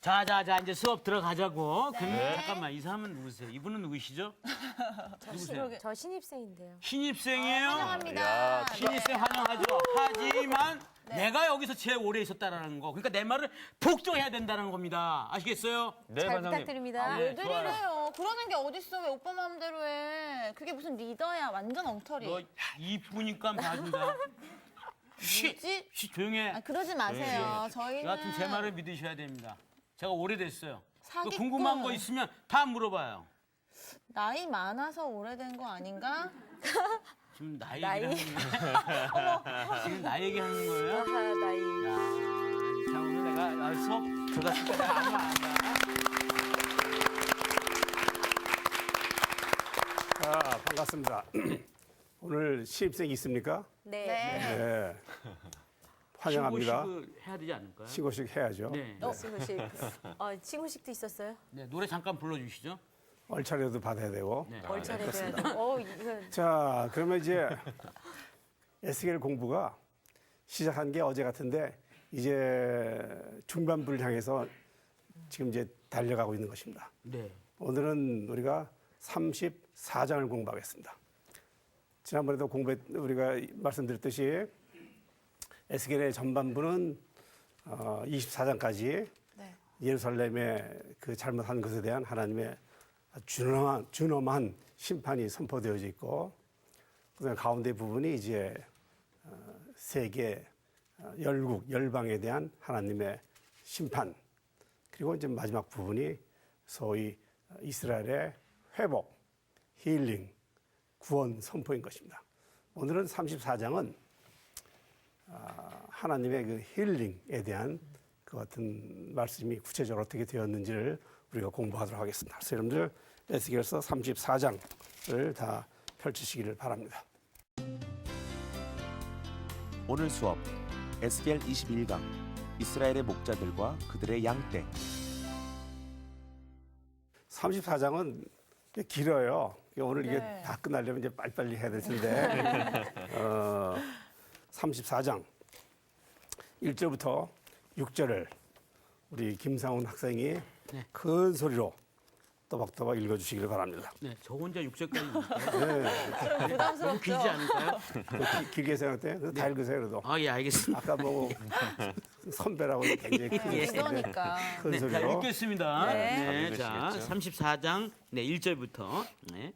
자, 이제 수업 들어가자고. 그럼 잠깐만, 이 사람은 누구세요? 이분은 누구시죠? 누구세요? 저 신입생인데요. 신입생이에요? 환영합니다. 신입생 환영하죠. 하지만 내가 여기서 제일 오래 있었다라는 거. 그러니까 내 말을 복종해야 된다는 겁니다. 아시겠어요? 네, 잘 반장님. 부탁드립니다. 네, 애들이 이래요. 그러는 게 어딨어. 왜 오빠 마음대로 해. 그게 무슨 리더야. 완전 엉터리. 너 이쁘니까 봐준다. 뭐지? 조용해. 아, 그러지 마세요. 저희는 여하튼 제 말을 믿으셔야 됩니다. 제가 오래됐어요. 사기꾼. 궁금한 거 있으면 다 물어봐요. 나이 많아서 오래된 거 아닌가? 지금 나이 나이? 얘기를 하는 거예요? 지금 나이 얘기하는 거예요? 아하, 나이. 야, 자 오늘 내가 수업 들어갔을 때 내가 아무 말 안 한다. 반갑습니다. 오늘 신입생 있습니까? 네. 네. 환영합니다. 신고식을 해야 되지 않을까요? 신고식 해야죠. 네. 친구식. 친구식도 있었어요? 네, 노래 잠깐 불러주시죠. 얼차려도 받아야 되고. 네. 월차례도 해야 돼. 이거 자, 그러면 이제 SQL 공부가 시작한 게 어제 같은데 이제 중반부를 향해서 지금 이제 달려가고 있는 것입니다. 네. 오늘은 우리가 34장을 공부하겠습니다. 지난번에도 우리가 말씀드렸듯이 에스겔의 전반부는 24장까지 네. 예루살렘의 그 잘못한 것에 대한 하나님의 준엄한 심판이 선포되어져 있고, 그다음에 가운데 부분이 이제 세계 열국 열방에 대한 하나님의 심판, 그리고 이제 마지막 부분이 소위 이스라엘의 회복, 힐링, 구원 선포인 것입니다. 오늘은 34장은 하나님의 그 힐링에 대한 그 같은 말씀이 구체적으로 어떻게 되었는지를 우리가 공부하도록 하겠습니다. 그래서 여러분들 에스겔서 34장을 다 펼치시기를 바랍니다. 오늘 수업 에스겔 21강 이스라엘의 목자들과 그들의 양떼. 34장은 길어요. 오늘 이게 네. 다 끝나려면 이제 빨리빨리 해야 될 텐데 34장 1절부터 6절을 우리 김상훈 학생이 큰 소리로 또박또박 읽어주시기를 바랍니다. 네, 저 혼자 6절까지 네, 너무 길지 않을까요? 길게 생각돼? 다 읽으세요, 그래도. 아, 예, 알겠습니다. 아까 뭐 선배라고 굉장히 큰 리더니까. 큰 네, 자, 소리로. 읽겠습니다. 네. 네, 자, 읽으시겠죠? 34장 1절부터. 네.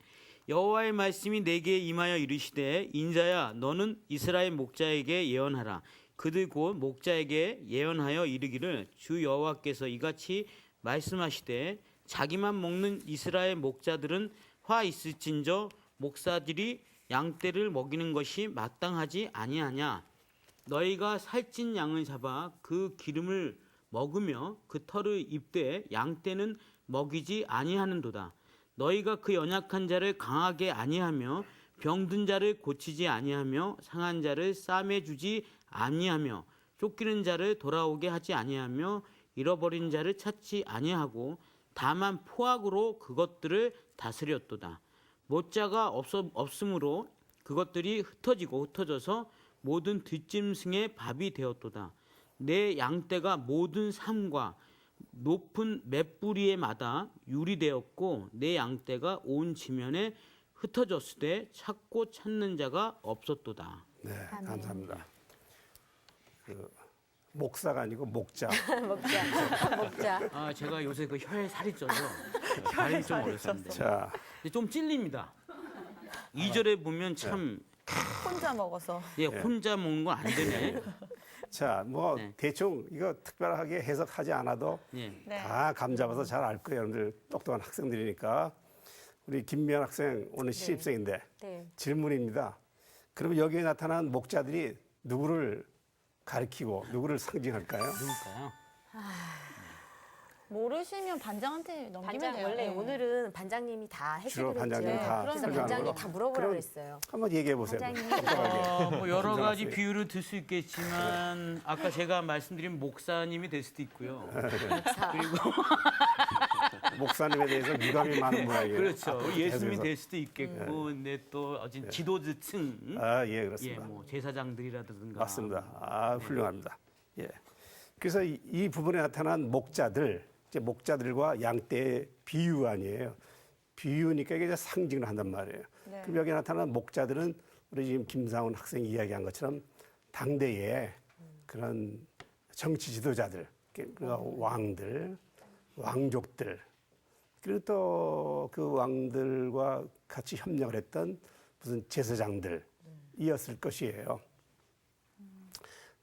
여호와의 말씀이 내게 임하여 이르시되 인자야 너는 이스라엘 목자에게 예언하라. 그들 곧 목자에게 예언하여 이르기를 주 여호와께서 이같이 말씀하시되 자기만 먹는 이스라엘 목자들은 화 있을진저 목사들이 양떼를 먹이는 것이 마땅하지 아니하냐. 너희가 살찐 양을 잡아 그 기름을 먹으며 그 털을 입되 양떼는 먹이지 아니하는도다. 너희가 그 연약한 자를 강하게 아니하며 병든 자를 고치지 아니하며 상한 자를 싸매 주지 아니하며 쫓기는 자를 돌아오게 하지 아니하며 잃어버린 자를 찾지 아니하고 다만 포악으로 그것들을 다스렸도다. 못자가 없으므로 그것들이 흩어져서 모든 들짐승의 밥이 되었도다. 내 양떼가 모든 삶과 높은 맷뿌리에 마다 유리되었고 내 양떼가 온 지면에 흩어졌을 때 찾고 찾는 자가 없었도다. 네, 감사합니다. 그 목사가 아니고 목자. 먹자. 아, 제가 요새 그 혀에 살이 쪄서 발이 좀 어렵습니다. 자, 근데 좀 찔립니다. 2절에 보면 참 혼자 먹어서. 예, 혼자 먹는 건 안 되네. 자, 뭐 네. 대충 이거 특별하게 해석하지 않아도 예. 네. 다 감 잡아서 잘 알 거예요. 여러분들 똑똑한 학생들이니까. 우리 김미연 학생 오늘 신입생인데 네. 질문입니다. 그러면 여기에 나타난 목자들이 누구를 가리키고 누구를 상징할까요? 누굴까요? 모르시면 반장한테 넘기면 반장 돼요. 원래 네. 오늘은 반장님이 다 주로 해주기로 반장님이 했죠. 다 그래서 설명하는 반장이 거로. 다 물어보라고 그럼 했어요. 한번 얘기해 보세요. 반장님. 똑똑하게. 뭐 여러 가지 김정학 씨. 비유를 들 수 있겠지만 아까 제가 말씀드린 목사님이 될 수도 있고요. 그리고 목사님에 대해서 미감이 많은 모양이에요. 그렇죠. 아, 예수님이 계속해서. 될 수도 있겠고, 근데 또 어진 지도층, 아, 예, 예, 그렇습니다. 뭐 제사장들이라든가. 맞습니다. 아, 훌륭합니다. 예. 그래서 이 부분에 나타난 목자들, 이제 목자들과 양떼의 비유 아니에요. 비유니까 이게 이제 상징을 한단 말이에요. 네. 그럼 여기 나타난 목자들은 우리 지금 김상훈 학생이 이야기한 것처럼 당대의 그런 정치 지도자들, 그러니까 왕들, 왕족들, 그리고 또 그 왕들과 같이 협력을 했던 무슨 제사장들이었을 것이에요.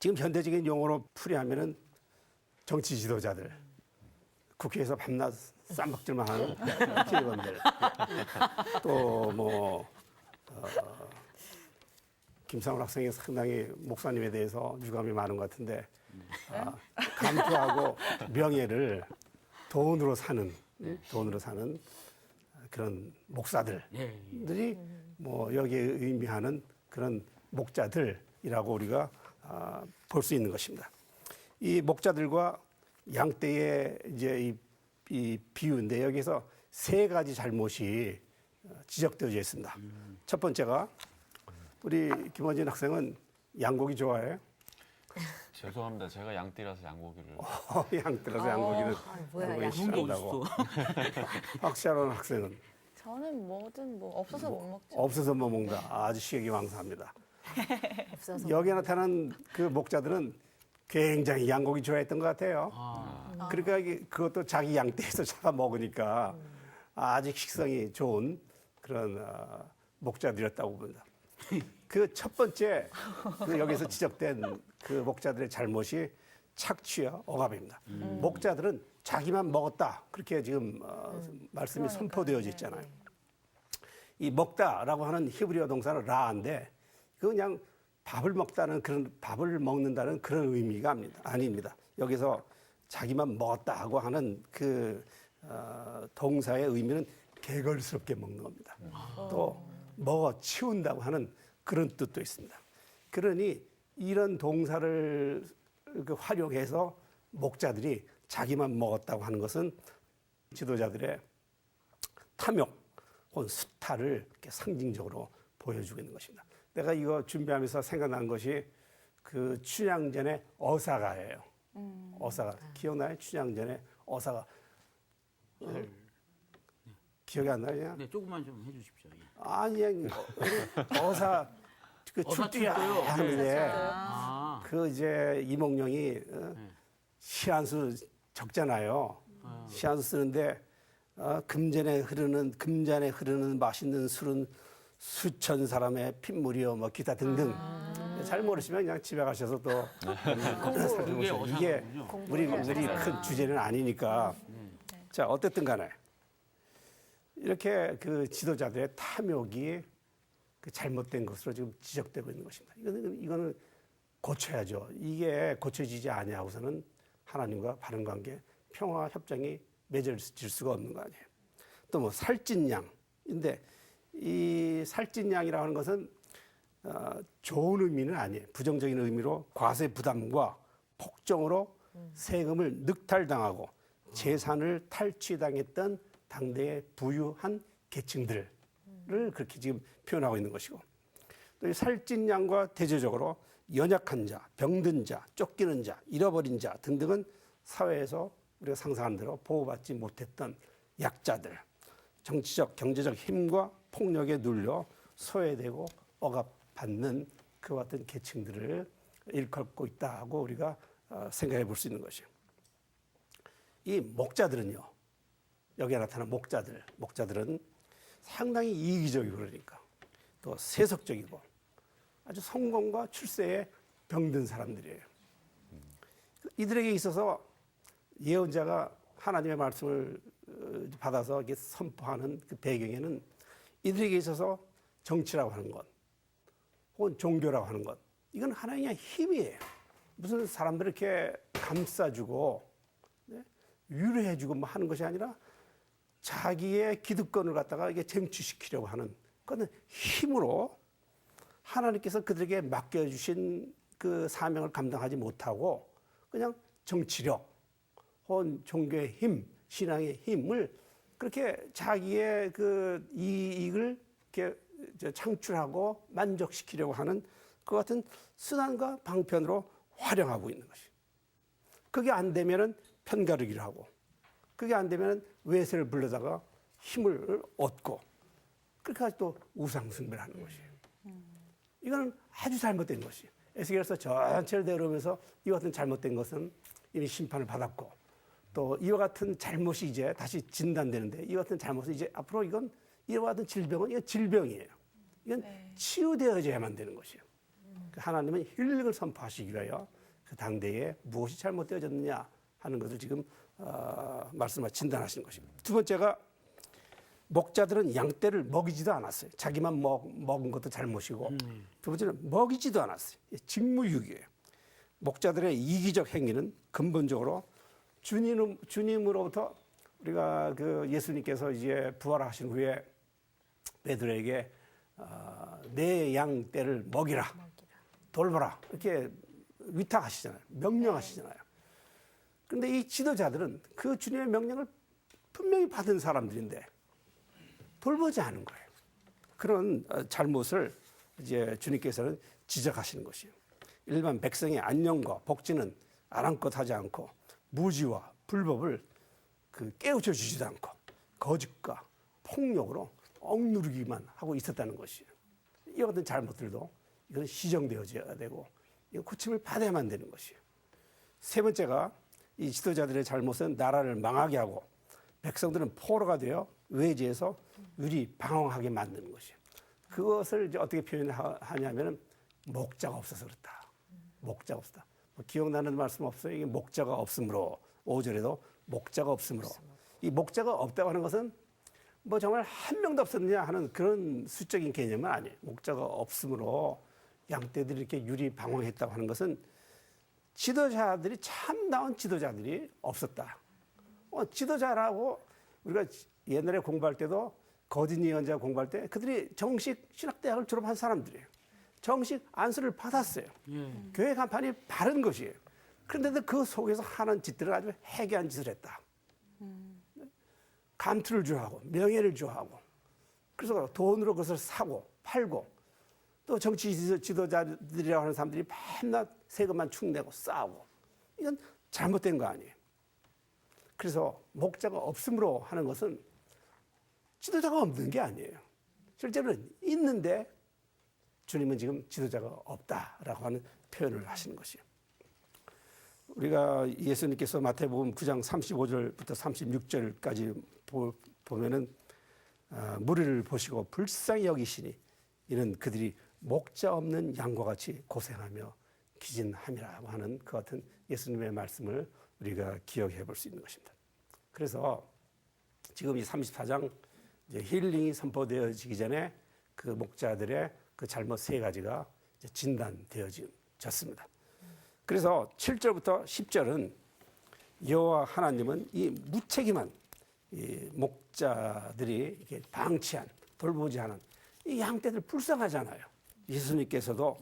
지금 현대적인 용어로 풀이하면은 정치 지도자들, 국회에서 밤낮 쌈박질만 하는 기관들, 또 뭐 김상훈 학생이 상당히 목사님에 대해서 유감이 많은 것 같은데 감투하고 명예를 돈으로 사는 그런 목사들들이 뭐 여기에 의미하는 그런 목자들이라고 우리가 볼 수 있는 것입니다. 이 목자들과 양떼의 이제 이 비유인데 여기서 세 가지 잘못이 지적되어져 있습니다. 첫 번째가 우리 김원진 학생은 양고기 좋아해요? 죄송합니다. 제가 양띠라서 양고기를. 양떼라서 양고기는 뭐야, 양고기 양. 그런 게 싫어한다고. 어딨어. 박시아론 학생은 저는 뭐든 뭐 없어서 못 먹죠. 없어서 뭐 먹는다. 아주 식욕왕성합니다. 없어서. 여기에 나타난 그 목자들은 굉장히 양고기 좋아했던 것 같아요. 그러니까 그것도 자기 양떼에서 잡아 먹으니까 아주 식성이 좋은 그런 목자들이었다고 봅니다. 그 첫 번째 그 여기서 지적된 그 목자들의 잘못이 착취와 억압입니다. 목자들은 자기만 먹었다 그렇게 지금 말씀이 선포되어져 있잖아요. 이 먹다라고 하는 히브리어 동사는 라인데 그 그냥 밥을 먹는다는 그런 의미가 아닙니다. 여기서 자기만 먹었다고 하는 그 동사의 의미는 개걸스럽게 먹는 겁니다. 또 먹어 치운다고 하는 그런 뜻도 있습니다. 그러니 이런 동사를 활용해서 목자들이 자기만 먹었다고 하는 것은 지도자들의 탐욕 혹은 수탈을 이렇게 상징적으로 보여주고 있는 것입니다. 내가 이거 준비하면서 생각난 것이 그 춘향전의 어사가예요. 어사가 기억나요? 춘향전의 어사가 기억이 안 나냐? 네, 조금만 좀 해주십시오. 예. 아니 어사 그 어사 출두야 출두요? 하는데 아, 그 이제 이몽룡이 시한수 적잖아요. 시한수 쓰는데 금잔에 흐르는 맛있는 술은 수천 사람의 핏물이요, 뭐 기타 등등. 잘 모르시면 그냥 집에 가셔서 또 그게 이게 어사군요. 우리 큰 주제는 아니니까. 자, 어쨌든 간에 이렇게 그 지도자들의 탐욕이 그 잘못된 것으로 지금 지적되고 있는 것입니다. 이거는 고쳐야죠. 이게 고쳐지지 아니하고서는 하나님과 바른 관계, 평화 협정이 맺어질 수가 없는 거 아니에요. 또 뭐 살찐 양인데 이 살찐 양이라고 하는 것은 좋은 의미는 아니에요. 부정적인 의미로 과세 부담과 폭정으로 세금을 늑탈당하고 재산을 탈취당했던 당대의 부유한 계층들을 그렇게 지금 표현하고 있는 것이고 또 이 살찐 양과 대조적으로 연약한 자, 병든 자, 쫓기는 자, 잃어버린 자 등등은 사회에서 우리가 상상한 대로 보호받지 못했던 약자들, 정치적, 경제적 힘과 폭력에 눌려 소외되고 억압받는 그와 같은 계층들을 일컫고 있다고 우리가 생각해 볼 수 있는 것이에요. 이 목자들은요, 여기에 나타난 목자들은 상당히 이기적이고 그러니까 또 세속적이고 아주 성공과 출세에 병든 사람들이에요. 이들에게 있어서 예언자가 하나님의 말씀을 받아서 이렇게 선포하는 그 배경에는 이들에게 있어서 정치라고 하는 것, 혹은 종교라고 하는 것, 이건 하나님의 힘이에요. 무슨 사람들을 이렇게 감싸주고 위로해주고 뭐 하는 것이 아니라 자기의 기득권을 갖다가 이게 쟁취시키려고 하는 그건 힘으로 하나님께서 그들에게 맡겨주신 그 사명을 감당하지 못하고 그냥 정치력 혹은 종교의 힘, 신앙의 힘을 그렇게 자기의 그 이익을 이렇게 창출하고 만족시키려고 하는 그 같은 수단과 방편으로 활용하고 있는 것이. 그게 안 되면은 편가르기를 하고 그게 안 되면 외세를 불러다가 힘을 얻고 그렇게 해서 또 우상숭배를 하는 것이에요. 이거는 아주 잘못된 것이에요. 에스겔서 전체를 내려오면서 이와 같은 잘못된 것은 이미 심판을 받았고 또 이와 같은 잘못이 이제 다시 진단되는데 이와 같은 잘못은 이제 앞으로 이건 이와 같은 질병은 이건 질병이에요. 이건 치유되어져야만 되는 것이에요. 하나님은 힐링을 선포하시기 위하여 그 당대에 무엇이 잘못되어졌느냐 하는 것을 지금 말씀하시 진단하시는 것입니다. 두 번째가 목자들은 양떼를 먹이지도 않았어요. 자기만 먹은 것도 잘못이고 두 번째는 먹이지도 않았어요. 직무유기예요. 목자들의 이기적 행위는 근본적으로 주님으로부터 우리가 그 예수님께서 이제 부활하신 후에 베드로에게 내 양떼를 먹이라, 돌보라 이렇게 위탁하시잖아요. 명령하시잖아요. 그런데 이 지도자들은 그 주님의 명령을 분명히 받은 사람들인데 돌보지 않은 거예요. 그런 잘못을 이제 주님께서는 지적하시는 것이에요. 일반 백성의 안녕과 복지는 아랑곳하지 않고 무지와 불법을 깨우쳐 주지도 않고 거짓과 폭력으로 억누르기만 하고 있었다는 것이에요. 이와 같은 잘못들도 이건 시정되어져야 되고 이건 고침을 받아야만 되는 것이에요. 세 번째가 이 지도자들의 잘못은 나라를 망하게 하고 백성들은 포로가 되어 외지에서 유리방황하게 만드는 것이에요. 그것을 이제 어떻게 표현하냐면은 목자가 없어서 그렇다. 목자가 없다. 뭐 기억나는 말씀 없어요? 이게 목자가 없으므로 5절에도 목자가 없으므로 이 목자가 없다고 하는 것은 뭐 정말 한 명도 없었느냐 하는 그런 수적인 개념은 아니에요. 목자가 없으므로 양떼들이 이렇게 유리방황했다고 하는 것은 지도자들이 참다운 지도자들이 없었다. 지도자라고 우리가 옛날에 공부할 때도 거짓 예언자 공부할 때 그들이 정식 신학대학을 졸업한 사람들이에요. 정식 안수를 받았어요. 교회 간판이 바른 것이에요. 그런데도 그 속에서 하는 짓들을 아주 해괴한 짓을 했다. 감투를 좋아하고 명예를 좋아하고 그래서 돈으로 그것을 사고 팔고 또 정치 지도자들이라고 하는 사람들이 맨날 세금만 축내고 싸우고 이건 잘못된 거 아니에요. 그래서 목자가 없음으로 하는 것은 지도자가 없는 게 아니에요. 실제로는 있는데 주님은 지금 지도자가 없다라고 하는 표현을 하시는 것이에요. 우리가 예수님께서 마태복음 9장 35절부터 36절까지 보면은 무리를 보시고 불쌍히 여기시니 이는 그들이 목자 없는 양과 같이 고생하며 기진함이라고 하는 그 같은 예수님의 말씀을 우리가 기억해 볼 수 있는 것입니다. 그래서 지금 이 34장 이제 힐링이 선포되어지기 전에 그 목자들의 그 잘못 세 가지가 이제 진단되어졌습니다. 그래서 7절부터 10절은 여호와 하나님은 이 무책임한 이 목자들이 이렇게 방치한 돌보지 않은 이 양떼들 불쌍하잖아요. 예수님께서도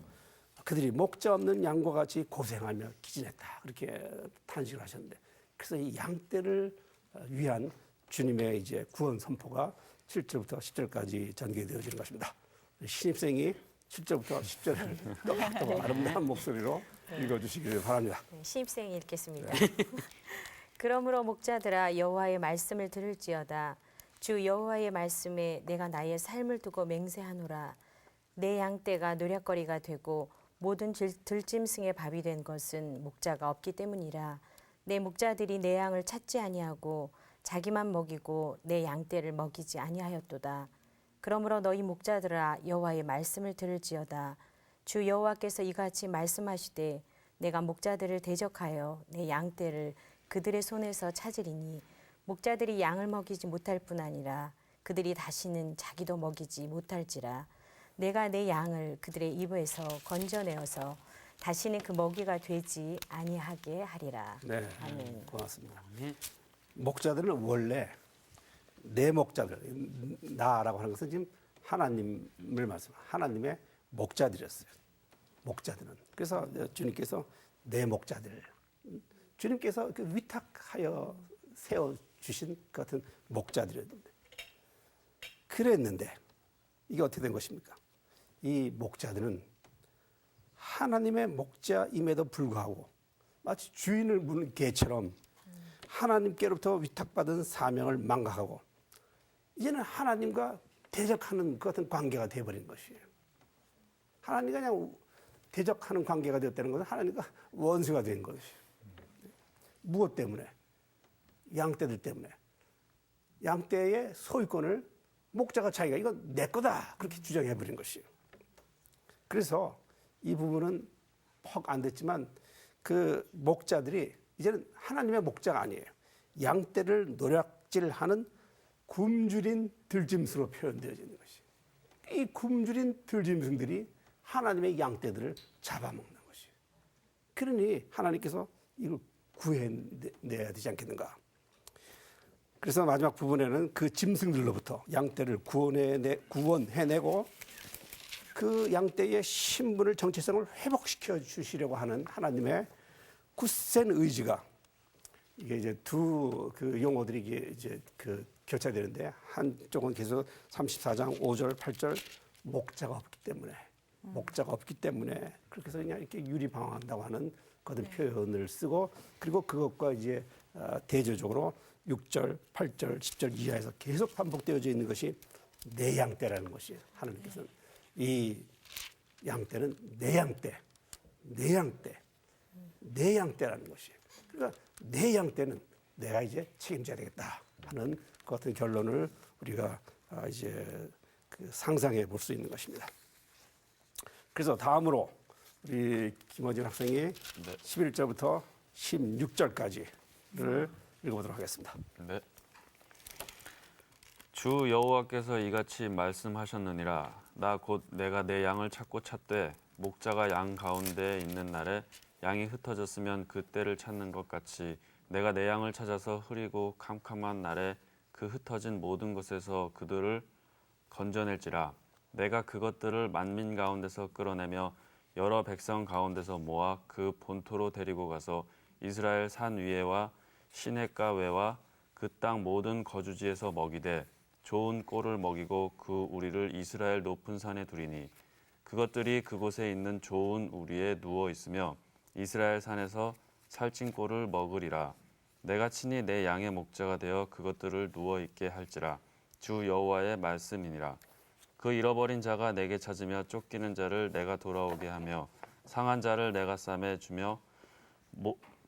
그들이 목자 없는 양과 같이 고생하며 기진했다 그렇게 탄식을 하셨는데 그래서 이 양떼를 위한 주님의 이제 구원 선포가 7절부터 10절까지 전개되어지는 것입니다. 신입생이 7절부터 10절을 또박또박 아름다운 목소리로 읽어주시기를 바랍니다. 네, 신입생이 읽겠습니다. 그러므로 목자들아 여호와의 말씀을 들을지어다. 주 여호와의 말씀에 내가 나의 삶을 두고 맹세하노라. 내 양떼가 노략거리가 되고 모든 들짐승의 밥이 된 것은 목자가 없기 때문이라. 내 목자들이 내 양을 찾지 아니하고 자기만 먹이고 내 양떼를 먹이지 아니하였도다. 그러므로 너희 목자들아 여호와의 말씀을 들을지어다. 주 여호와께서 이같이 말씀하시되 내가 목자들을 대적하여 내 양떼를 그들의 손에서 찾으리니 목자들이 양을 먹이지 못할 뿐 아니라 그들이 다시는 자기도 먹이지 못할지라. 내가 내 양을 그들의 입에서 건져내어서 다시는 그 먹이가 되지 아니하게 하리라. 네, 아멘. 고맙습니다. 목자들은 원래 내 목자들, 나라고 하는 것은 지금 하나님을 하나님의 목자들이었어요. 목자들은. 그래서 주님께서 내 목자들, 주님께서 그 위탁하여 세워주신 그 같은 목자들이었는데, 그랬는데 이게 어떻게 된 것입니까? 이 목자들은 하나님의 목자임에도 불구하고 마치 주인을 묻는 개처럼 하나님께로부터 위탁받은 사명을 망각하고 이제는 하나님과 대적하는 그 같은 관계가 되어버린 것이에요. 하나님과 그냥 대적하는 관계가 되었다는 것은 하나님과 원수가 된 것이에요. 무엇 때문에? 양떼들 때문에. 양떼의 소유권을 목자가 자기가 이건 내 거다 그렇게 주장해버린 것이에요. 그래서 이 부분은 퍽 안 됐지만 그 목자들이 이제는 하나님의 목자가 아니에요. 양떼를 노략질하는 굶주린 들짐승으로 표현되어지는 것이에요. 이 굶주린 들짐승들이 하나님의 양떼들을 잡아먹는 것이에요. 그러니 하나님께서 이걸 구해내야 되지 않겠는가. 그래서 마지막 부분에는 그 짐승들로부터 양떼를 구원해내고 그 양떼의 신분을 정체성을 회복시켜 주시려고 하는 하나님의 굳센 의지가 이게 이제 두 그 용어들이 이제 그 교차되는데 한쪽은 계속 34장 5절 8절 목자가 없기 때문에 그렇게 해서 그냥 이렇게 유리방황한다고 하는 그런 표현을 쓰고 그리고 그것과 이제 대조적으로 6절, 8절, 10절 이하에서 계속 반복되어져 있는 것이 내 양떼라는 것이에요. 하나님께서는 이 양떼는 내 양떼라는 것이에요. 그러니까 내 양떼는 내가 이제 책임져야 되겠다 하는 그 같은 결론을 우리가 이제 그 상상해 볼 수 있는 것입니다. 그래서 다음으로 우리 김어진 학생이 11절부터 16절까지를 읽어보도록 하겠습니다. 네. 주 여호와께서 이같이 말씀하셨느니라. 나 곧 내가 내 양을 찾고 찾되 목자가 양 가운데 있는 날에 양이 흩어졌으면 그 때를 찾는 것 같이 내가 내 양을 찾아서 흐리고 캄캄한 날에 그 흩어진 모든 곳에서 그들을 건져낼지라. 내가 그것들을 만민 가운데서 끌어내며 여러 백성 가운데서 모아 그 본토로 데리고 가서 이스라엘 산 위에와 시냇가 외와 그 땅 모든 거주지에서 먹이되 좋은 꼴을 먹이고 그 우리를 이스라엘 높은 산에 두리니 그것들이 그곳에 있는 좋은 우리에 누워 있으며 이스라엘 산에서 살찐 꼴을 먹으리라. 내가 친히 내 양의 목자가 되어 그것들을 누워 있게 할지라. 주 여호와의 말씀이니라. 그 잃어버린 자가 내게 찾으며 쫓기는 자를 내가 돌아오게 하며 상한 자를 내가 싸매 주며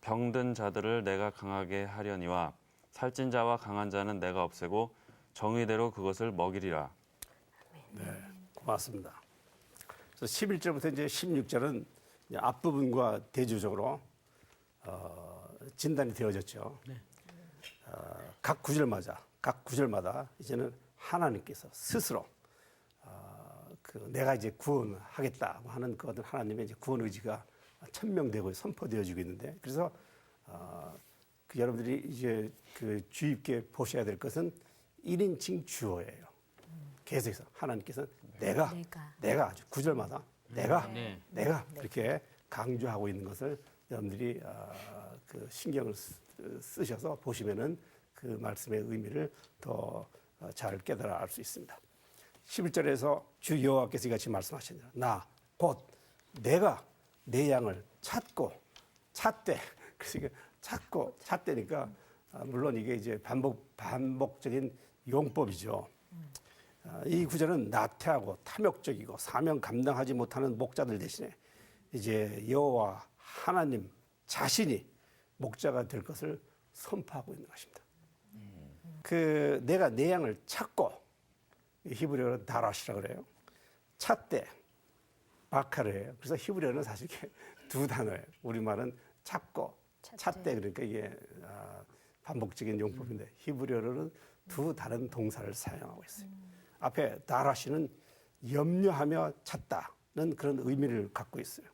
병든 자들을 내가 강하게 하려니와 살찐 자와 강한 자는 내가 없애고 정의대로 그것을 먹이리라. 네, 고맙습니다. 그래서 11절부터 이제 16절은 이제 앞부분과 대조적으로 진단이 되어졌죠. 각 구절마다 이제는 하나님께서 스스로 내가 이제 구원하겠다고 하는 그 어떤 하나님의 이제 구원 의지가 천명되고 선포되어지고 있는데 그래서 여러분들이 이제 그 주의 깊게 보셔야 될 것은 1인칭 주어예요. 계속해서 하나님께서 내가 아주 구절마다 내가 그렇게 강조하고 있는 것을 여러분들이 그 신경을 쓰셔서 보시면은 그 말씀의 의미를 더 잘 깨달아 알 수 있습니다. 11절에서 주 여호와께서 이같이 말씀하시니라. 나 곧 내가 내 양을 찾고 찾되 그래서 찾고 찾되니까 물론 이게 이제 반복적인 용법이죠. 이 구절은 나태하고 탐욕적이고 사명 감당하지 못하는 목자들 대신에 이제 여호와 하나님 자신이 목자가 될 것을 선포하고 있는 것입니다. 그 내가 내 양을 찾고 히브리어로 다라시라 그래요. 찾되 바카르예요. 그래서 히브리어는 사실 두 단어예요. 우리말은 찾고 찾되 그러니까 이게 반복적인 용법인데 히브리어로는 두 다른 동사를 사용하고 있어요. 앞에 다라시는 염려하며 찾다는 그런 의미를 갖고 있어요.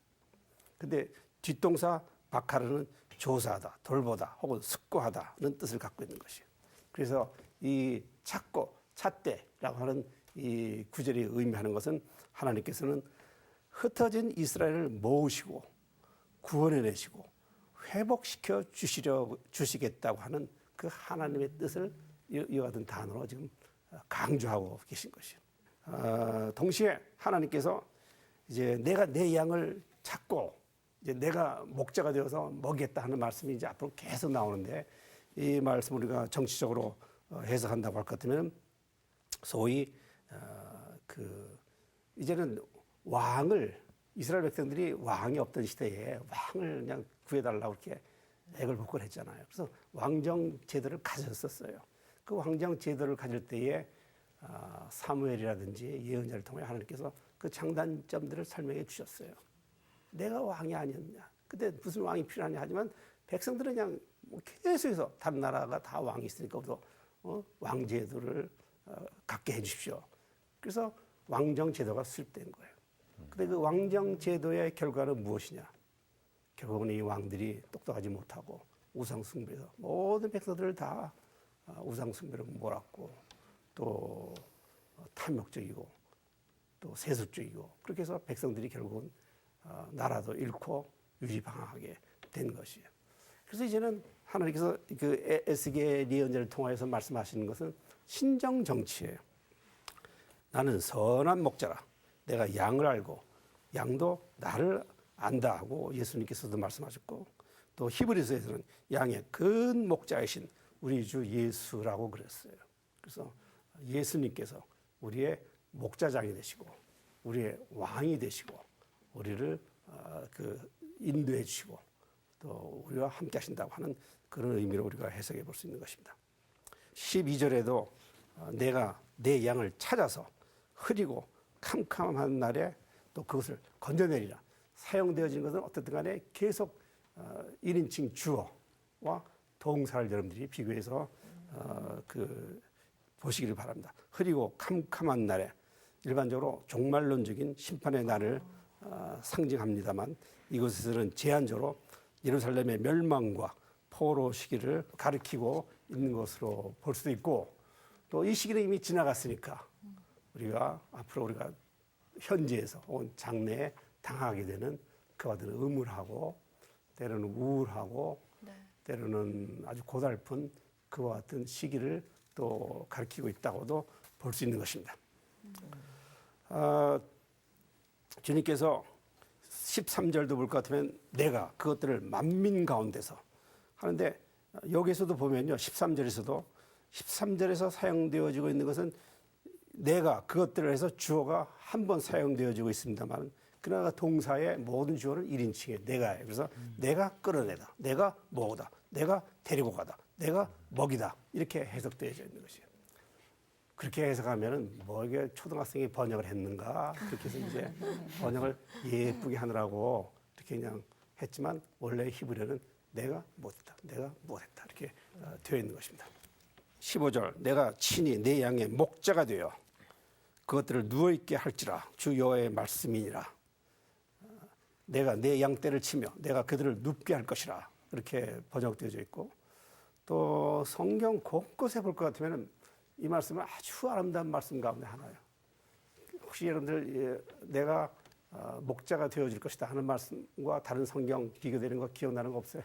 근데 뒷동사 바카르는 조사하다, 돌보다 혹은 숙고하다는 뜻을 갖고 있는 것이에요. 그래서 이 찾고 찾되라고 하는 이 구절이 의미하는 것은 하나님께서는 흩어진 이스라엘을 모으시고 구원해내시고 회복시켜 주시겠다고 하는 그 하나님의 뜻을 이와 같은 단어로 지금 강조하고 계신 것이에요. 동시에 하나님께서 이제 내가 내 양을 찾고 이제 내가 목자가 되어서 먹이겠다 하는 말씀이 이제 앞으로 계속 나오는데 이 말씀 우리가 정치적으로 해석한다고 할 것 같으면 소위 이제는 왕을 이스라엘 백성들이 왕이 없던 시대에 왕을 그냥 구해달라고 이렇게 애걸복걸했잖아요. 그래서 왕정 제도를 가졌었어요. 그 왕정 제도를 가질 때에 사무엘이라든지 예언자를 통해 하나님께서 그 장단점들을 설명해 주셨어요. 내가 왕이 아니었냐. 그때 무슨 왕이 필요하냐 하지만 백성들은 그냥 계속해서 다른 나라가 다 왕이 있으니까 우리도 왕제도를 갖게 해 주십시오. 그래서 왕정 제도가 수립된 거예요. 근데 그 왕정 제도의 결과는 무엇이냐? 결국은 이 왕들이 똑똑하지 못하고 우상 숭배해서 모든 백성들을 다 우상 숭배로 몰았고 또 탐욕적이고 또 세습적이고 그렇게 해서 백성들이 결국은 나라도 잃고 유리방황하게 된 것이에요. 그래서 이제는 하나님께서 그 에스겔 예언자를 통하여서 말씀하시는 것은 신정 정치예요. 나는 선한 목자라. 내가 양을 알고 양도 나를 안다 하고 예수님께서도 말씀하셨고 또 히브리서에서는 양의 근 목자이신 우리 주 예수라고 그랬어요. 그래서 예수님께서 우리의 목자장이 되시고 우리의 왕이 되시고 우리를 인도해 주시고 또 우리와 함께 하신다고 하는 그런 의미로 우리가 해석해 볼 수 있는 것입니다. 12절에도 내가 내 양을 찾아서 흐리고 캄캄한 날에 또 그것을 건져내리라. 사용되어진 것은 어떻든 간에 계속 1인칭 주어와 동사를 여러분들이 비교해서 보시기를 바랍니다. 흐리고 캄캄한 날에 일반적으로 종말론적인 심판의 날을 상징합니다만 이곳에서는 제한적으로 예루살렘의 멸망과 포로 시기를 가리키고 있는 것으로 볼 수도 있고 또 이 시기는 이미 지나갔으니까 우리가 앞으로 우리가 현지에서 온 장래에 당하게 되는 그와 같은 음울하고 때로는 우울하고 때로는 아주 고달픈 그와 같은 시기를 또 가리키고 있다고도 볼 수 있는 것입니다. 주님께서 13절도 볼 것 같으면 내가 그것들을 만민 가운데서 하는데 여기서도 보면요. 13절에서 사용되어지고 있는 것은 내가 그것들을 해서 주어가 한 번 사용되어지고 있습니다만 그러나 동사의 모든 주어는 1인칭이에요. 내가예요. 그래서 내가 끌어내다, 내가 모으다, 내가 데리고 가다, 내가 먹이다 이렇게 해석되어져 있는 것이에요. 그렇게 해석하면은 뭐 이게 초등학생이 번역을 했는가 그렇게 해서 이제 번역을 예쁘게 하느라고 이렇게 그냥 했지만 원래 히브리어는 내가 못했다, 내가 못했다 이렇게 되어 있는 것입니다. 15절 내가 친히 내 양의 목자가 되어 그것들을 누워있게 할지라 주 여호와의 말씀이니라. 내가 내 양떼를 치며 내가 그들을 눕게 할 것이라 이렇게 번역되어져 있고 또 성경 곳곳에 볼 것 같으면 이 말씀은 아주 아름다운 말씀 가운데 하나예요. 혹시 여러분들 내가 목자가 되어줄 것이다 하는 말씀과 다른 성경 비교되는 거 기억나는 거 없어요?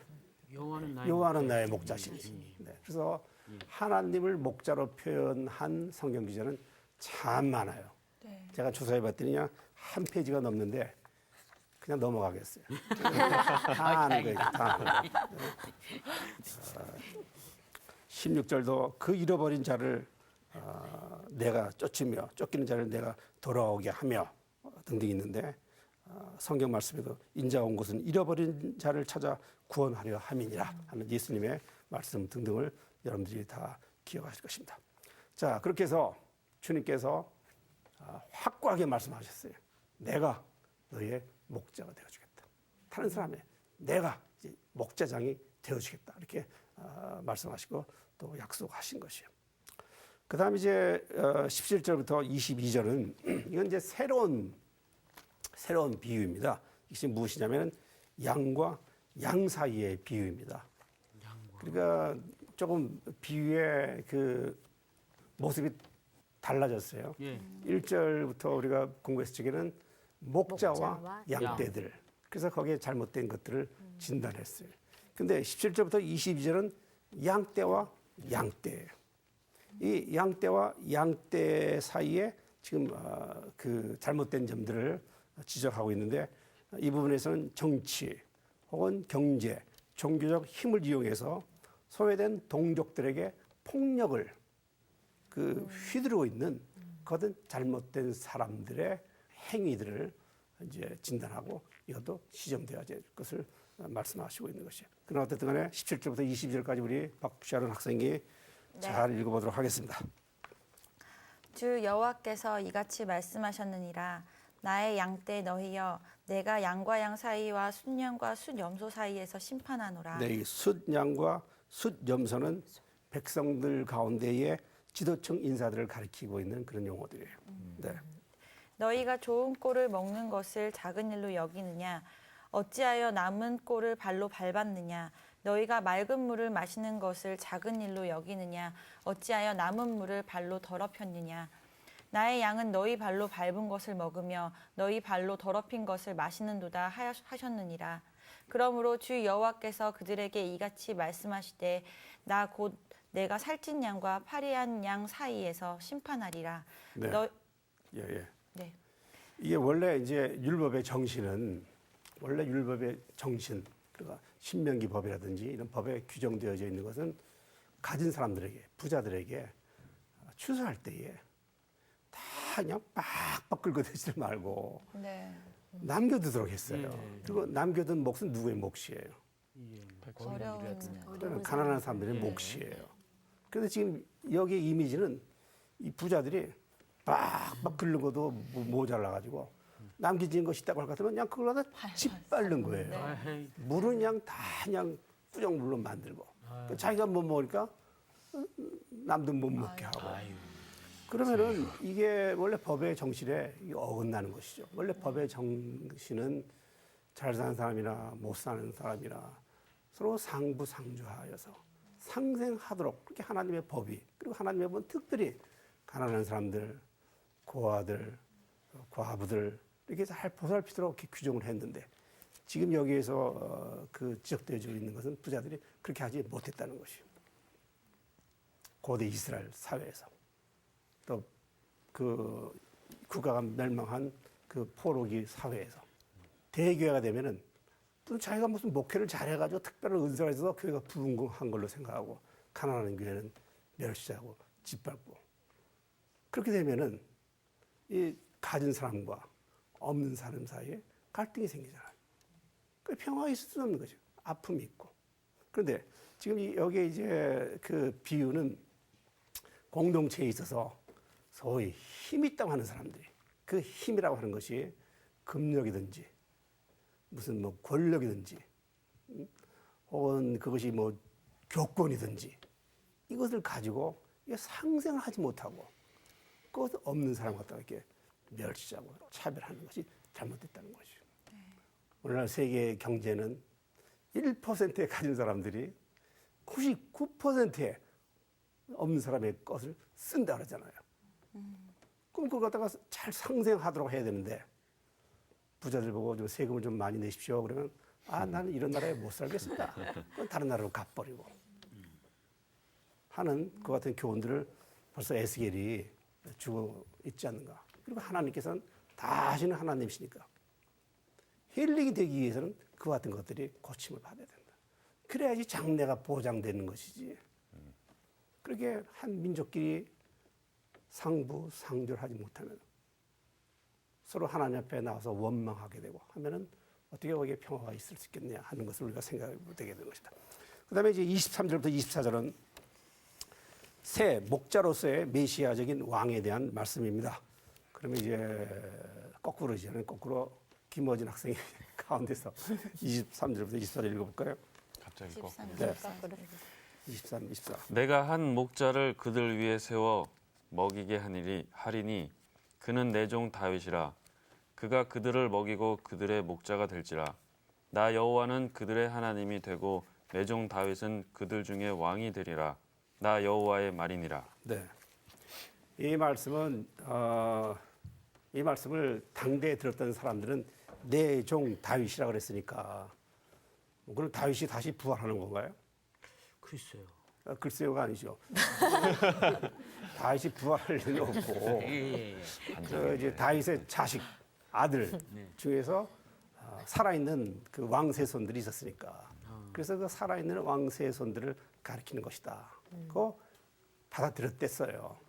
여호와는 나의 목자시니. 네. 그래서 하나님을 목자로 표현한 성경 기자는 참 많아요. 네. 제가 조사해봤더니 그냥 한 페이지가 넘는데 그냥 넘어가겠어요. 다 아는 거예요. 다 아는 거예요. 16절도 그 잃어버린 자를 내가 쫓으며 쫓기는 자를 내가 돌아오게 하며 등등 있는데 성경 말씀에도 인자 온 곳은 잃어버린 자를 찾아 구원하려 함이니라 하는 예수님의 말씀 등등을 여러분들이 다 기억하실 것입니다. 자, 그렇게 해서 주님께서 확고하게 말씀하셨어요. 내가 너의 목자가 되어주겠다. 다른 사람의 내가 이제 목자장이 되어주겠다. 이렇게 말씀하시고 또 약속하신 것이에요. 그 다음 이제 17절부터 22절은 이건 이제 새로운 비유입니다. 이것이 무엇이냐면 양과 양 사이의 비유입니다. 그러니까 조금 비유의 그 모습이 달라졌어요. 1절부터 우리가 공부했을 적에는 목자와 양떼들. 그래서 거기에 잘못된 것들을 진단했어요. 근데 17절부터 22절은 양떼와 양떼예요. 이 양떼와 양떼 사이에 지금 그 잘못된 점들을 지적하고 있는데 이 부분에서는 정치 혹은 경제, 종교적 힘을 이용해서 소외된 동족들에게 폭력을 그 휘두르고 있는 그것은 잘못된 사람들의 행위들을 이제 진단하고 이것도 시정되어야 될 것을 말씀하시고 있는 것이에요. 그러나 어쨌든 간에 17절부터 22절까지 우리 박sharon 학생이 잘 읽어보도록 하겠습니다. 주 여호와께서 이같이 말씀하셨느니라. 나의 양떼 너희여, 내가 양과 양 사이와 숫양과 숫염소 사이에서 심판하노라. 네, 이 숫양과 숫염소는 백성들 가운데의 지도층 인사들을 가리키고 있는 그런 용어들이에요. 네. 너희가 좋은 꼴을 먹는 것을 작은 일로 여기느냐? 어찌하여 남은 꼴을 발로 밟았느냐? 너희가 맑은 물을 마시는 것을 작은 일로 여기느냐? 어찌하여 남은 물을 발로 더럽혔느냐? 나의 양은 너희 발로 밟은 것을 먹으며 너희 발로 더럽힌 것을 마시는도다 하셨느니라. 그러므로 주 여호와께서 그들에게 이같이 말씀하시되 나 곧 내가 살찐 양과 파리한 양 사이에서 심판하리라. 네. 예. 네. 이게 원래 이제 율법의 정신은 원래 율법의 정신, 그러니까 신명기 법이라든지 이런 법에 규정되어져 있는 것은 가진 사람들에게, 부자들에게 추수할 때에 다 그냥 빡빡 긁어대지 말고 네. 남겨두도록 했어요. 그리고 남겨둔 몫은 누구의 몫이에요? 어려운. 그러면 가난한 사람들의 몫이에요. 그래서 지금 여기 이미지는 이 부자들이 빡빡 긁는 모자라가지고 남겨진 것이 있다고 할 것 같으면 그냥 그걸 갖다 짓밟는 거예요. 물은 그냥 다 그냥 꾸정물로 만들고 자기가 못 먹으니까 남도 못 먹게 하고. 그러면은 이게 원래 법의 정신에 어긋나는 것이죠. 원래 법의 정신은 잘 사는 사람이나 못 사는 사람이나 서로 상부상조하여서 상생하도록 그렇게 하나님의 법이, 그리고 하나님의 법은 특별히 가난한 사람들, 고아들, 과부들 이렇게 잘 보살피도록 이렇게 규정을 했는데 지금 여기에서 그 지적되어지고 있는 것은 부자들이 그렇게 하지 못했다는 것이요. 고대 이스라엘 사회에서 또 그 국가가 멸망한 그 포로기 사회에서 대교회가 되면은 또 자기가 무슨 목회를 잘해가지고 특별한 은사가 있어서 교회가 부흥한 걸로 생각하고 가난한 교회는 멸시하고 짓밟고 그렇게 되면은 이 가진 사람과 없는 사람 사이에 갈등이 생기잖아요. 그 평화가 있을 수 없는 거죠. 아픔이 있고. 그런데 지금 여기에 이제 그 비유는 공동체에 있어서 소위 힘이 있다고 하는 사람들이 그 힘이라고 하는 것이 금력이든지 무슨 뭐 권력이든지 혹은 그것이 뭐 교권이든지 이것을 가지고 상생을 하지 못하고 그것 없는 사람 갖다가 이렇게 멸시하고 차별하는 것이 잘못됐다는 것이죠. 오늘날 세계 경제는 1%에 가진 사람들이 99%의 없는 사람의 것을 쓴다 그러잖아요. 그럼 그걸 갖다가 잘 상생하도록 해야 되는데 부자들 보고 좀 세금을 좀 많이 내십시오. 그러면 나는 이런 나라에 못 살겠습니다. 그건 다른 나라로 가버리고 하는 그 같은 교훈들을 벌써 에스겔이 주고 있지 않는가. 그리고 하나님께서는 다 하시는 하나님이시니까 힐링이 되기 위해서는 그 같은 것들이 고침을 받아야 된다. 그래야지 장래가 보장되는 것이지. 그렇게 한 민족끼리 상부상조하지 못하면 서로 하나님 앞에 나와서 원망하게 되고 하면은 어떻게 거기에 평화가 있을 수 있겠냐 하는 것을 우리가 생각해 보게 되는 것이다. 그 다음에 이제 23절부터 24절은 새 목자로서의 메시아적인 왕에 대한 말씀입니다. 그러면 이제 거꾸로지는 거꾸로 김어진 학생이 가운데서 23절부터 24절 읽어볼까요? 갑자기 꼭. 13, 네. 14. 23, 24. 내가 한 목자를 그들 위에 세워 먹이게 하리니 그는 내 종 다윗이라. 그가 그들을 먹이고 그들의 목자가 될지라. 나 여호와는 그들의 하나님이 되고 내 종 다윗은 그들 중에 왕이 되리라. 나 여호와의 말이니라. 네. 이 말씀은 이 말씀을 당대에 들었던 사람들은 내 종 다윗이라 그랬으니까 그럼 다윗이 다시 부활하는 건가요? 글쎄요. 글쎄요가 아니죠. 다윗이 부활할 리는 없고 그 이제 다윗의 자식 아들 중에서 살아있는 그 왕세손들이 있었으니까 그래서 그 살아있는 왕세손들을 가리키는 것이다. 그거 받아들였댔어요.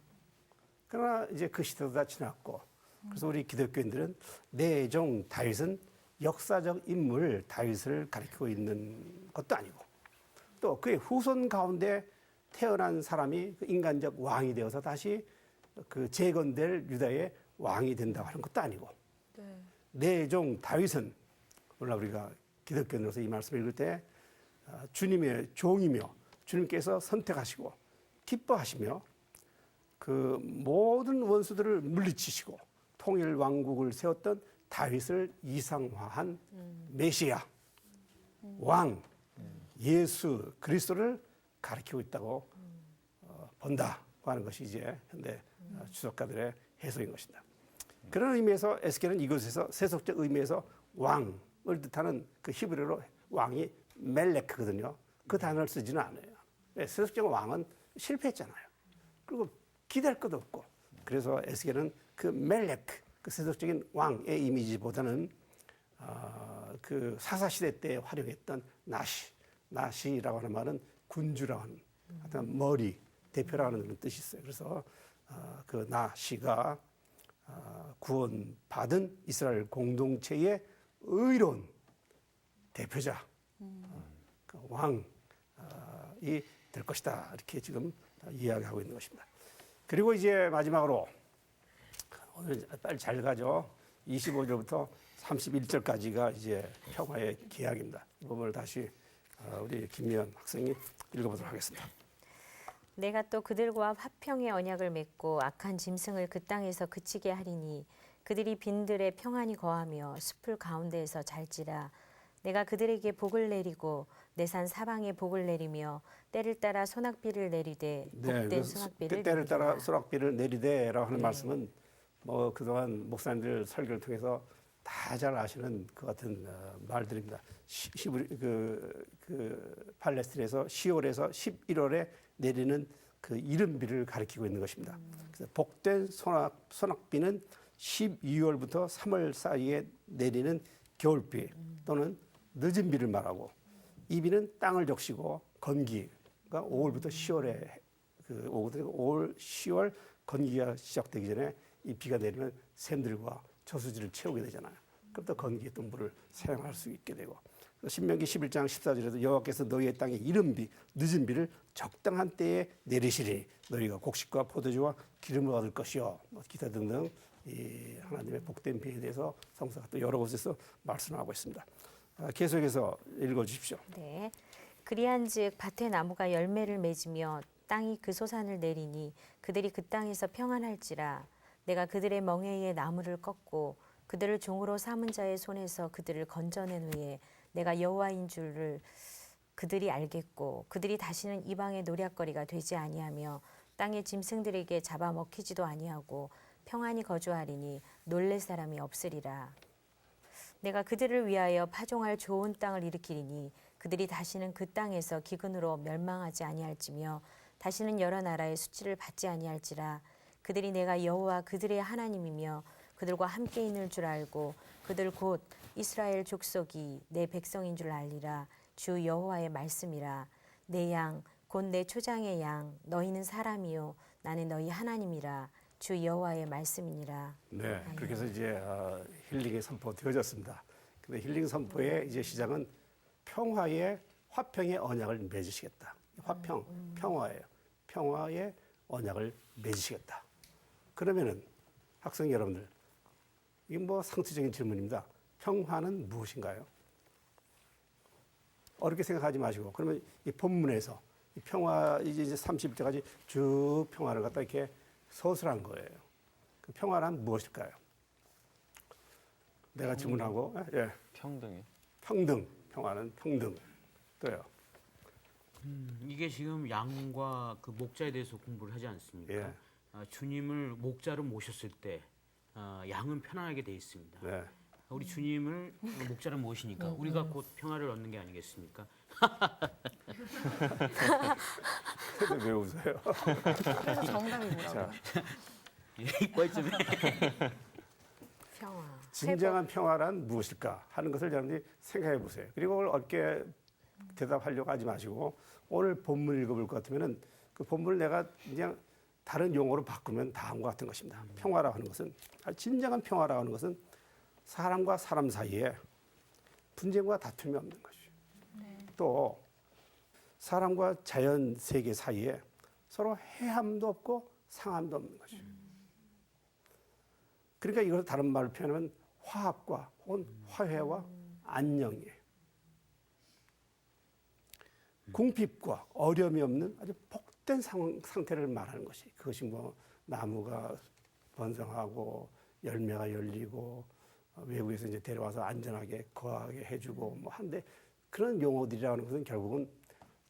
그러나 이제 그 시대도 다 지났고, 그래서 우리 기독교인들은 내 종 다윗은 역사적 인물 다윗을 가리키고 있는 것도 아니고, 또 그의 후손 가운데 태어난 사람이 그 인간적 왕이 되어서 다시 그 재건될 유다의 왕이 된다고 하는 것도 아니고, 내 종 다윗은, 물론 우리가 기독교인으로서 이 말씀을 읽을 때 주님의 종이며 주님께서 선택하시고 기뻐하시며 그 모든 원수들을 물리치시고 통일 왕국을 세웠던 다윗을 이상화한 메시아, 왕, 예수 그리스도를 가리키고 있다고 본다고 하는 것이 이제 현대 주석가들의 해석인 것입니다. 그런 의미에서 에스겔은 이곳에서 세속적 의미에서 왕을 뜻하는 그 히브리어로 왕이 멜레크거든요. 그 단어를 쓰지는 않아요. 세속적 왕은 실패했잖아요. 그리고 기대할 것도 없고. 그래서 에스겔은 그 멜레크, 그 세속적인 왕의 이미지보다는 그 사사시대 때 활용했던 나시라고 하는 말은 군주라고 하는 어떤 머리, 대표라고 하는 그런 뜻이 있어요. 그래서 그 나시가 구원받은 이스라엘 공동체의 의로운 대표자, 그 왕이 될 것이다. 이렇게 지금 이야기하고 있는 것입니다. 그리고 이제 마지막으로 오늘 빨리 잘 가죠. 25절부터 31절까지가 이제 평화의 계약입니다. 이 부분을 다시 우리 김미연 학생이 읽어보도록 하겠습니다. 내가 또 그들과 화평의 언약을 맺고 악한 짐승을 그 땅에서 그치게 하리니 그들이 빈들에 평안히 거하며 숲을 가운데에서 잘지라. 내가 그들에게 복을 내리고 내 산 사방에 복을 내리며 때를 따라 소낙비를 내리되 복된 소낙비를 때를 따라 내리라. 소낙비를 내리되라고 하는 말씀은 뭐 그동안 목사님들 설교를 통해서 다 잘 아시는 그 같은 말들입니다. 그 팔레스틴에서 10월에서 11월에 내리는 그 이른비를 가리키고 있는 것입니다. 그래서 복된 소낙비는 12월부터 3월 사이에 내리는 겨울비 또는 늦은 비를 말하고, 이 비는 땅을 적시고 건기가 5월부터 10월에 그 5월, 10월 건기가 시작되기 전에 이 비가 내리면 샘들과 저수지를 채우게 되잖아요. 그럼 또 건기에 또 물을 사용할 수 있게 되고, 신명기 11장 14절에도 여호와께서 너희의 땅에 이른 비, 늦은 비를 적당한 때에 내리시리니 너희가 곡식과 포도주와 기름을 얻을 것이요. 기타 등등 이 하나님의 복된 비에 대해서 성서가 또 여러 곳에서 말씀하고 있습니다. 계속해서 읽어주십시오. 네. 그리한즉 밭의 나무가 열매를 맺으며 땅이 그 소산을 내리니 그들이 그 땅에서 평안할지라. 내가 그들의 멍에의 나무를 꺾고 그들을 종으로 삼은 자의 손에서 그들을 건져낸 후에 내가 여호와인 줄을 그들이 알겠고 그들이 다시는 이방의 노략거리가 되지 아니하며 땅의 짐승들에게 잡아먹히지도 아니하고 평안히 거주하리니 놀랄 사람이 없으리라. 내가 그들을 위하여 파종할 좋은 땅을 일으키리니 그들이 다시는 그 땅에서 기근으로 멸망하지 아니할지며 다시는 여러 나라의 수치를 받지 아니할지라. 그들이 내가 여호와 그들의 하나님이며 그들과 함께 있는 줄 알고 그들 곧 이스라엘 족속이 내 백성인 줄 알리라. 주 여호와의 말씀이라. 내 양 곧 내 초장의 양 너희는 사람이요 나는 너희 하나님이라. 주 여호와의 말씀이니라. 네, 그렇게 해서 이제 힐링의 선포 되어졌습니다. 근데 힐링 선포의 이제 시작은 평화의 화평의 언약을 맺으시겠다. 화평, 평화예요. 평화의 언약을 맺으시겠다. 그러면은 학생 여러분들, 이게 뭐 상투적인 질문입니다. 평화는 무엇인가요? 어렵게 생각하지 마시고, 그러면 이 본문에서 이 평화 이제 30절까지 쭉 평화를 갖다 이렇게 서술한 거예요. 그 평화란 무엇일까요? 내가 질문하고, 예, 평등이. 평등, 평화는 평등. 또요. 이게 지금 양과 그 목자에 대해서 공부를 하지 않습니까? 예. 주님을 목자로 모셨을 때 양은 편안하게 돼 있습니다. 네. 우리 주님을 목자로 모시니까 우리가 곧 평화를 얻는 게 아니겠습니까? 근데 왜 웃어요? 그래서 정답이 뭐라고요? 이과점에 평화. 진정한 평화란 무엇일까 하는 것을 여러분들이 생각해 보세요. 그리고 그걸 어렵게 대답하려고 하지 마시고 오늘 본문 읽어볼 것 같으면은 그 본문을 내가 그냥 다른 용어로 바꾸면 다음과 같은 것입니다. 평화라고 하는 것은 진정한 평화라고 하는 것은 사람과 사람 사이에 분쟁과 다툼이 없는 것이죠. 또 사람과 자연 세계 사이에 서로 해함도 없고 상함도 없는 것이죠. 그러니까 이걸 다른 말로 표현하면 화합과 혹은 화해와 안녕이에요. 궁핍과 어려움이 없는 아주 복된 상태를 말하는 것이 그것이 뭐 나무가 번성하고 열매가 열리고 외국에서 이제 데려와서 안전하게 거하게 해주고 뭐 한데 그런 용어들이라는 것은 결국은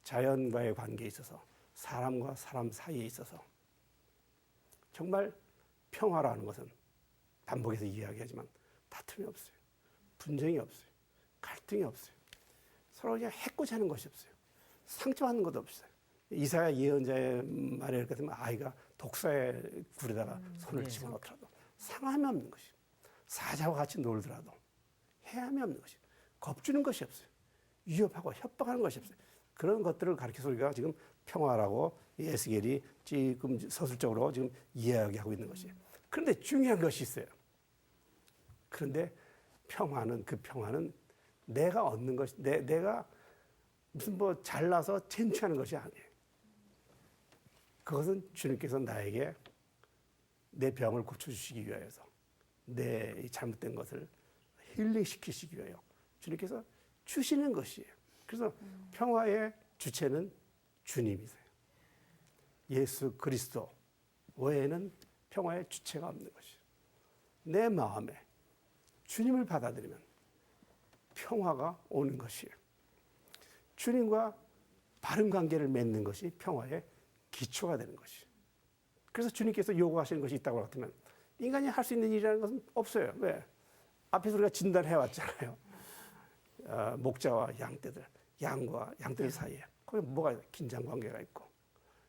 자연과의 관계에 있어서 사람과 사람 사이에 있어서 정말 평화라는 것은 반복해서 이야기하지만 다툼이 없어요. 분쟁이 없어요. 갈등이 없어요. 서로 그냥 해코지 하는 것이 없어요. 상처받는 것도 없어요. 이사야 예언자의 말에 이렇게 되면 아이가 독사의 굴에다가 손을 집어넣더라도 상함이 없는 것이에요. 사자와 같이 놀더라도 해함이 없는 것이에요. 겁주는 것이 없어요. 위협하고 협박하는 것이 없어요. 그런 것들을 가르쳐서 우리가 지금 평화라고 에스겔이 지금 서술적으로 지금 이야기하고 있는 것이에요. 그런데 중요한 것이 있어요. 그런데 그 평화는 내가 얻는 것이, 내가 무슨 뭐 잘나서 쟁취하는 것이 아니에요. 그것은 주님께서 나에게 내 병을 고쳐주시기 위하여서 내 잘못된 것을 힐링시키시기 위하여 주님께서 주시는 것이에요. 그래서 평화의 주체는 주님이세요. 예수 그리스도 외에는 평화의 주체가 없는 것이에요. 내 마음에 주님을 받아들이면 평화가 오는 것이에요. 주님과 바른 관계를 맺는 것이 평화의 기초가 되는 것이에요. 그래서 주님께서 요구하시는 것이 있다고 하면 인간이 할 수 있는 일이라는 것은 없어요. 왜? 앞에서 우리가 진단해 왔잖아요. 목자와 양떼들, 양과 양떼들 사이에 거기 뭐가 긴장 관계가 있고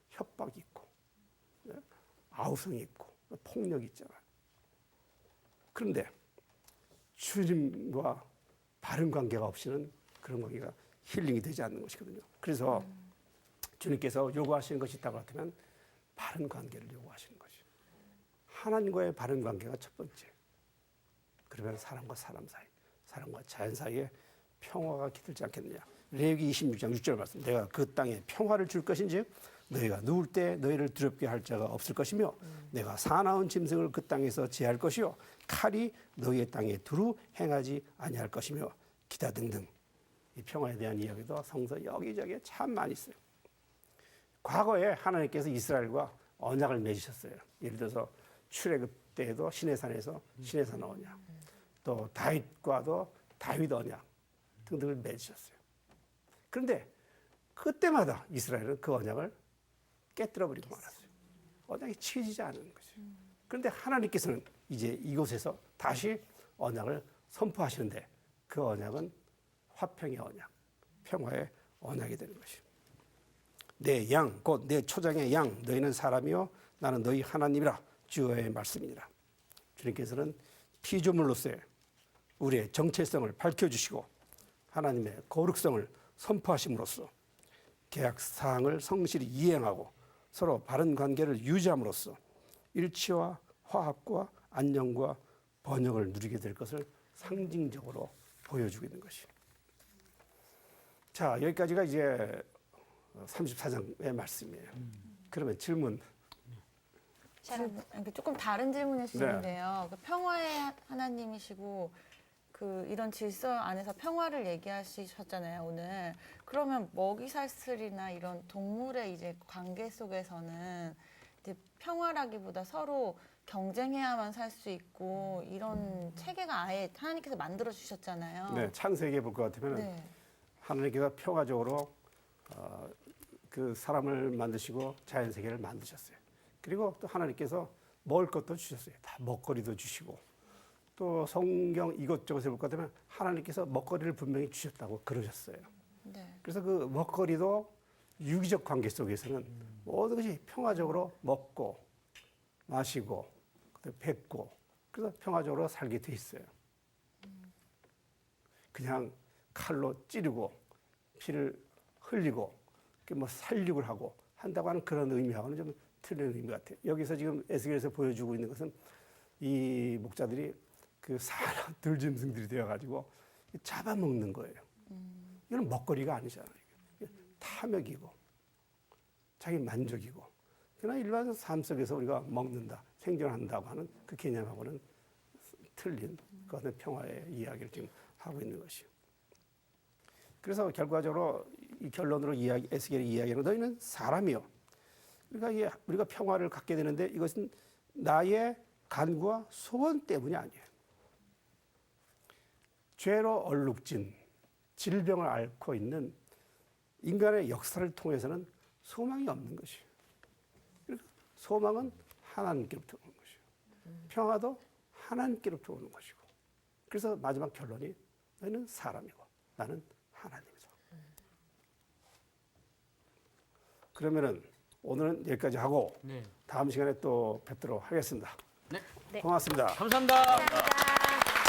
협박이 있고 아우성이 있고 폭력이 있잖아요. 그런데 주님과 바른 관계가 없이는 그런 관계가 힐링이 되지 않는 것이거든요. 그래서 주님께서 요구하시는 것이 있다고 하면 바른 관계를 요구하시는 것이죠. 하나님과의 바른 관계가 첫 번째. 그러면 사람과 사람 사이, 사람과 자연 사이에 평화가 깃들지 않겠느냐. 레위기 26장 6절 말씀. 내가 그 땅에 평화를 줄 것인즉 너희가 누울 때 너희를 두렵게 할 자가 없을 것이며 내가 사나운 짐승을 그 땅에서 제할 것이요 칼이 너희의 땅에 두루 행하지 아니할 것이며 기타 등등. 이 평화에 대한 이야기도 성서 여기저기에 참 많이 있어요. 과거에 하나님께서 이스라엘과 언약을 맺으셨어요. 예를 들어서 출애굽 때에도 시내산에서 시내산 언약, 또 다윗과도 다윗 언약 등등을 맺으셨어요. 그런데 그때마다 이스라엘은 그 언약을 깨뜨려버리고 말았어요. 언약이 지켜지지 않은 거죠. 그런데 하나님께서는 이제 이곳에서 다시 언약을 선포하시는데 그 언약은 화평의 언약, 평화의 언약이 되는 것이죠. 내 양, 곧 내 초장의 양, 너희는 사람이요 나는 너희 하나님이라 주의 말씀이니라. 주님께서는 피조물로서의 우리의 정체성을 밝혀주시고 하나님의 거룩성을 선포하심으로써 계약사항을 성실히 이행하고 서로 바른 관계를 유지함으로써 일치와 화합과 안녕과 번영을 누리게 될 것을 상징적으로 보여주고 있는 것이에요. 자, 여기까지가 이제 34장의 말씀이에요. 그러면 질문. 조금 다른 질문일 수 있는데요. 그 평화의 하나님이시고 그 이런 질서 안에서 평화를 얘기하셨잖아요, 오늘. 그러면 먹이살슬이나 이런 동물의 이제 관계 속에서는 이제 평화라기보다 서로 경쟁해야만 살 수 있고 이런 체계가 아예 하나님께서 만들어 주셨잖아요. 네, 창세기에 볼 것 같으면 하나님께서 평화적으로 그 사람을 만드시고 자연 세계를 만드셨어요. 그리고 또 하나님께서 먹을 것도 주셨어요. 다 먹거리도 주시고 또 성경 이것저것을 볼 것 같으면 하나님께서 먹거리를 분명히 주셨다고 그러셨어요. 네. 그래서 그 먹거리도 유기적 관계 속에서는 모든 것이 평화적으로 먹고 마시고 뱉고 그래서 평화적으로 살게 돼 있어요. 그냥 칼로 찌르고 피를 흘리고 뭐 살육을 하고 한다고 하는 그런 의미하고는 좀 틀린 의미 같아요. 여기서 지금 에스겔에서 보여주고 있는 것은 이 목자들이 그 사나운 들짐승들이 되어가지고 잡아먹는 거예요. 이건 먹거리가 아니잖아요. 탐욕이고 자기 만족이고. 그러나 일반 삶 속에서 우리가 먹는다, 생존한다고 하는 그 개념하고는 틀린 그것은 평화의 이야기를 지금 하고 있는 것이요. 그래서 결과적으로 이 결론으로 에스겔의 이야기는 너희는 사람이요. 그러니까 우리가 평화를 갖게 되는데 이것은 나의 간구와 소원 때문이 아니에요. 죄로 얼룩진 질병을 앓고 있는 인간의 역사를 통해서는 소망이 없는 것이에요. 그러니까 소망은 하나님께로부터 오는 것이에요. 평화도 하나님께로부터 오는 것이고. 그래서 마지막 결론이 너희는 사람이고 나는 하나님이다. 그러면은 오늘은 여기까지 하고 네. 다음 시간에 또 뵙도록 하겠습니다. 네. 네. 고맙습니다. 감사합니다. 감사합니다.